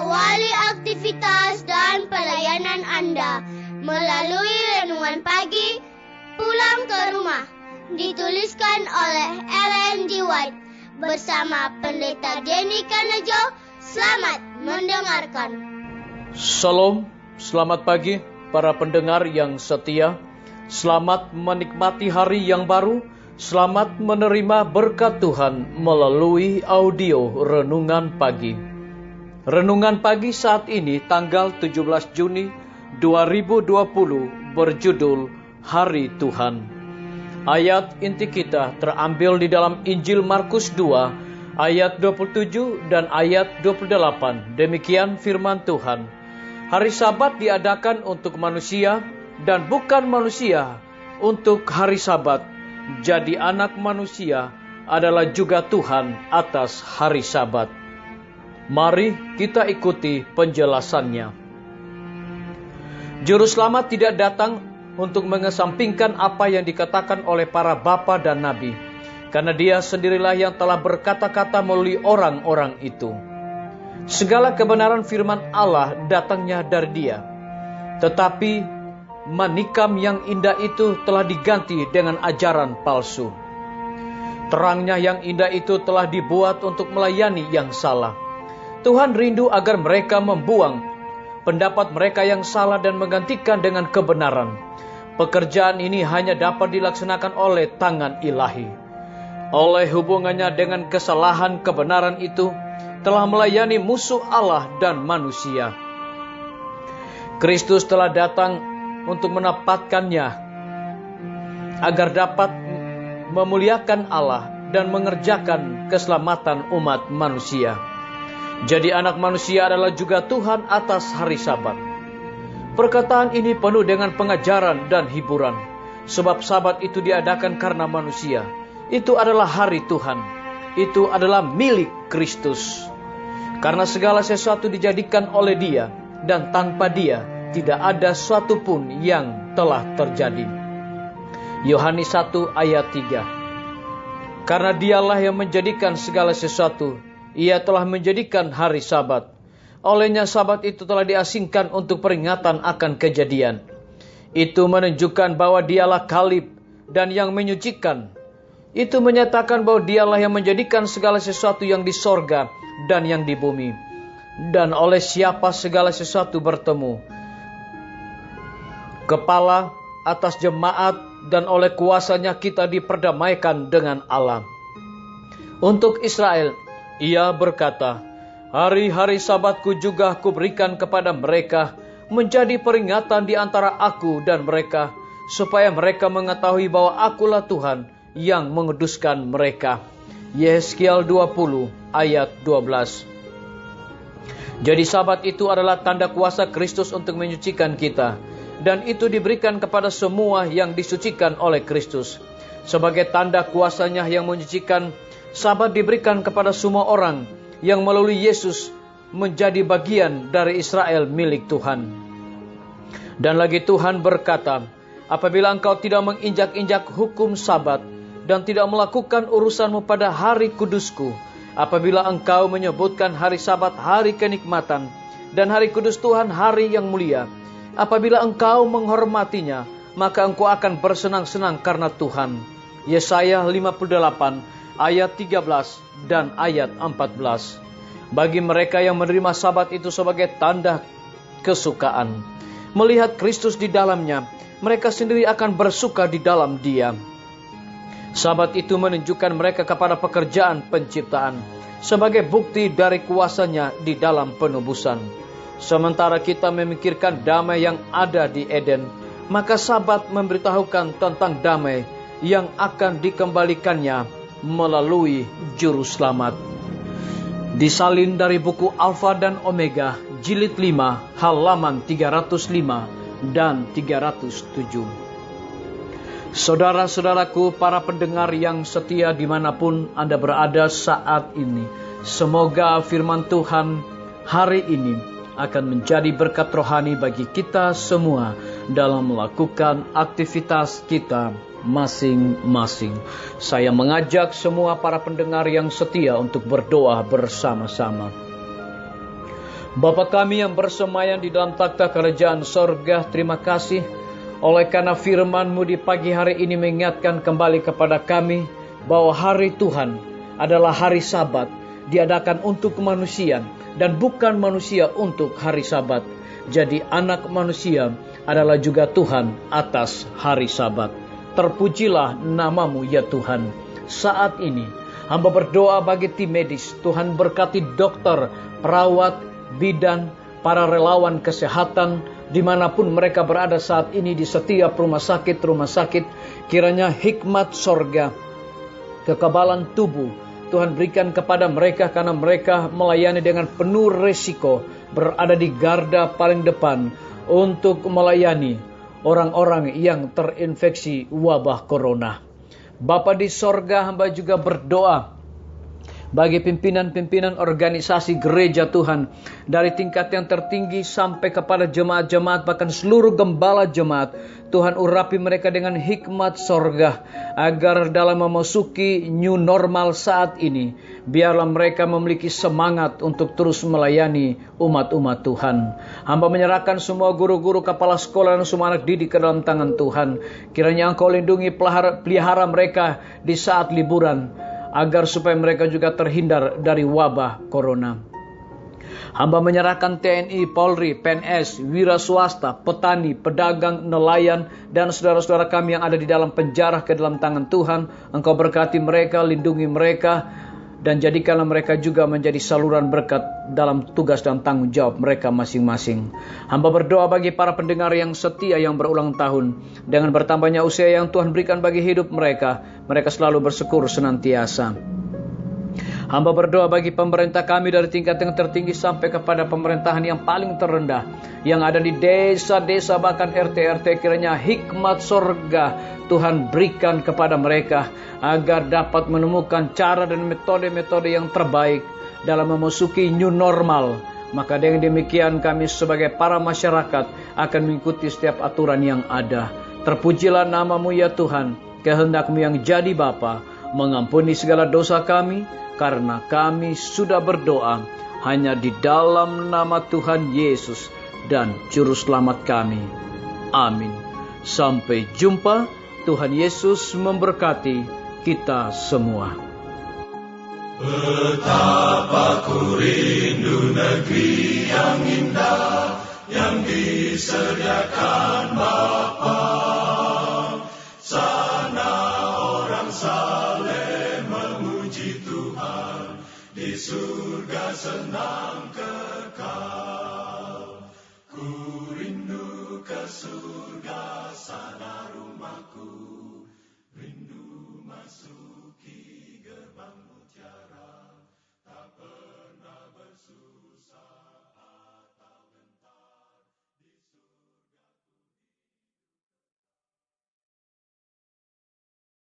Awali aktivitas dan pelayanan Anda melalui renungan pagi Pulang ke Rumah, dituliskan oleh Ellen G. White bersama Pendeta Denny Kanejo. Selamat mendengarkan. Shalom, selamat pagi para pendengar yang setia. Selamat menikmati hari yang baru. Selamat menerima berkat Tuhan melalui audio Renungan Pagi. Renungan Pagi saat ini tanggal 17 Juni 2020 berjudul Hari Tuhan. Ayat inti kita terambil di dalam Injil Markus 2 ayat 27 dan ayat 28. Demikian firman Tuhan. Hari Sabat diadakan untuk manusia dan bukan manusia untuk hari Sabat. Jadi anak manusia adalah juga Tuhan atas hari Sabat. Mari kita ikuti penjelasannya. Juru selamat tidak datang untuk mengesampingkan apa yang dikatakan oleh para bapa dan nabi, karena dia sendirilah yang telah berkata-kata melalui orang-orang itu. Segala kebenaran firman Allah datangnya dari dia. Tetapi manikam yang indah itu telah diganti dengan ajaran palsu. Terangnya yang indah itu telah dibuat untuk melayani yang salah. Tuhan rindu agar mereka membuang pendapat mereka yang salah dan menggantikan dengan kebenaran. Pekerjaan ini hanya dapat dilaksanakan oleh tangan ilahi. Oleh hubungannya dengan kesalahan, kebenaran itu telah melayani musuh Allah dan manusia. Kristus telah datang untuk menempatkannya agar dapat memuliakan Allah dan mengerjakan keselamatan umat manusia. Jadi anak manusia adalah juga Tuhan atas hari Sabat. Perkataan ini penuh dengan pengajaran dan hiburan, sebab Sabat itu diadakan karena manusia. Itu adalah hari Tuhan. Itu adalah milik Kristus. Karena segala sesuatu dijadikan oleh Dia, dan tanpa Dia tidak ada suatu pun yang telah terjadi. Yohanes 1 ayat 3. Karena Dialah yang menjadikan segala sesuatu, Ia telah menjadikan hari Sabat. Olehnya Sabat itu telah diasingkan untuk peringatan akan kejadian. Itu menunjukkan bahwa Dialah Khalib dan yang menyucikan. Itu menyatakan bahwa Dialah yang menjadikan segala sesuatu yang di sorga dan yang di bumi. Dan oleh siapa segala sesuatu bertemu. Kepala atas jemaat, dan oleh kuasanya kita diperdamaikan dengan Allah. Untuk Israel, Ia berkata, hari-hari Sabatku juga kuberikan kepada mereka menjadi peringatan di antara aku dan mereka, supaya mereka mengetahui bahwa akulah Tuhan yang menguduskan mereka. Yeskiel 20 ayat 12. Jadi Sabat itu adalah tanda kuasa Kristus untuk menyucikan kita. Dan itu diberikan kepada semua yang disucikan oleh Kristus. Sebagai tanda kuasanya yang menyucikan, Sabat diberikan kepada semua orang yang melalui Yesus menjadi bagian dari Israel milik Tuhan. Dan lagi Tuhan berkata, apabila engkau tidak menginjak-injak hukum Sabat dan tidak melakukan urusanmu pada hari kudusku, apabila engkau menyebutkan hari Sabat hari kenikmatan dan hari kudus Tuhan hari yang mulia, apabila engkau menghormatinya, maka engkau akan bersenang-senang karena Tuhan. Yesaya 58 ayat 13 dan ayat 14. Bagi mereka yang menerima Sabat itu sebagai tanda kesukaan, melihat Kristus di dalamnya, mereka sendiri akan bersuka di dalam Dia. Sabat itu menunjukkan mereka kepada pekerjaan penciptaan, sebagai bukti dari kuasanya di dalam penebusan. Sementara kita memikirkan damai yang ada di Eden, maka Sabat memberitahukan tentang damai yang akan dikembalikannya melalui Juru Selamat. Disalin dari buku Alfa dan Omega, jilid 5, halaman 305 dan 307. Saudara-saudaraku, para pendengar yang setia dimanapun Anda berada saat ini, semoga firman Tuhan hari ini akan menjadi berkat rohani bagi kita semua dalam melakukan aktivitas kita masing-masing. Saya mengajak semua para pendengar yang setia untuk berdoa bersama-sama. Bapa kami yang bersemayam di dalam takhta kerajaan sorga, terima kasih oleh karena firman-Mu di pagi hari ini mengingatkan kembali kepada kami bahwa hari Tuhan adalah hari Sabat, diadakan untuk kemanusiaan dan bukan manusia untuk hari Sabat. Jadi anak manusia adalah juga Tuhan atas hari Sabat. Terpujilah nama-Mu ya Tuhan. Saat ini hamba berdoa bagi tim medis. Tuhan berkati dokter, perawat, bidan, para relawan kesehatan, dimanapun mereka berada saat ini di setiap rumah sakit, kiranya hikmat sorga, kekebalan tubuh, Tuhan berikan kepada mereka karena mereka melayani dengan penuh resiko, berada di garda paling depan untuk melayani orang-orang yang terinfeksi wabah corona. Bapa di sorga, hamba juga berdoa bagi pimpinan-pimpinan organisasi gereja Tuhan, dari tingkat yang tertinggi sampai kepada jemaat-jemaat, bahkan seluruh gembala jemaat. Tuhan urapi mereka dengan hikmat sorga, agar dalam memasuki new normal saat ini, biarlah mereka memiliki semangat untuk terus melayani umat-umat Tuhan. Hamba menyerahkan semua guru-guru, kepala sekolah, dan semua anak didik ke dalam tangan Tuhan. Kiranya Engkau lindungi, pelihara mereka di saat liburan, agar supaya mereka juga terhindar dari wabah corona. Hamba menyerahkan TNI, Polri, PNS, wira swasta, petani, pedagang, nelayan, dan saudara-saudara kami yang ada di dalam penjara ke dalam tangan Tuhan. Engkau berkati mereka, lindungi mereka, dan jadikanlah mereka juga menjadi saluran berkat dalam tugas dan tanggung jawab mereka masing-masing. Hamba berdoa bagi para pendengar yang setia yang berulang tahun. Dengan bertambahnya usia yang Tuhan berikan bagi hidup mereka, mereka selalu bersyukur senantiasa. Hamba berdoa bagi pemerintah kami dari tingkat yang tertinggi sampai kepada pemerintahan yang paling terendah, yang ada di desa-desa bahkan RT-RT, kiranya hikmat sorga Tuhan berikan kepada mereka agar dapat menemukan cara dan metode-metode yang terbaik dalam memasuki new normal. Maka dengan demikian kami sebagai para masyarakat akan mengikuti setiap aturan yang ada. Terpujilah nama-Mu ya Tuhan, kehendak-Mu yang jadi Bapa, mengampuni segala dosa kami, karena kami sudah berdoa hanya di dalam nama Tuhan Yesus dan Juru Selamat kami. Amin. Sampai jumpa. Tuhan Yesus memberkati kita semua. Betapa ku rindu negeri yang indah yang disediakan Bapa. Sana orang saleh memuji Tuhan, di surga senang kekal.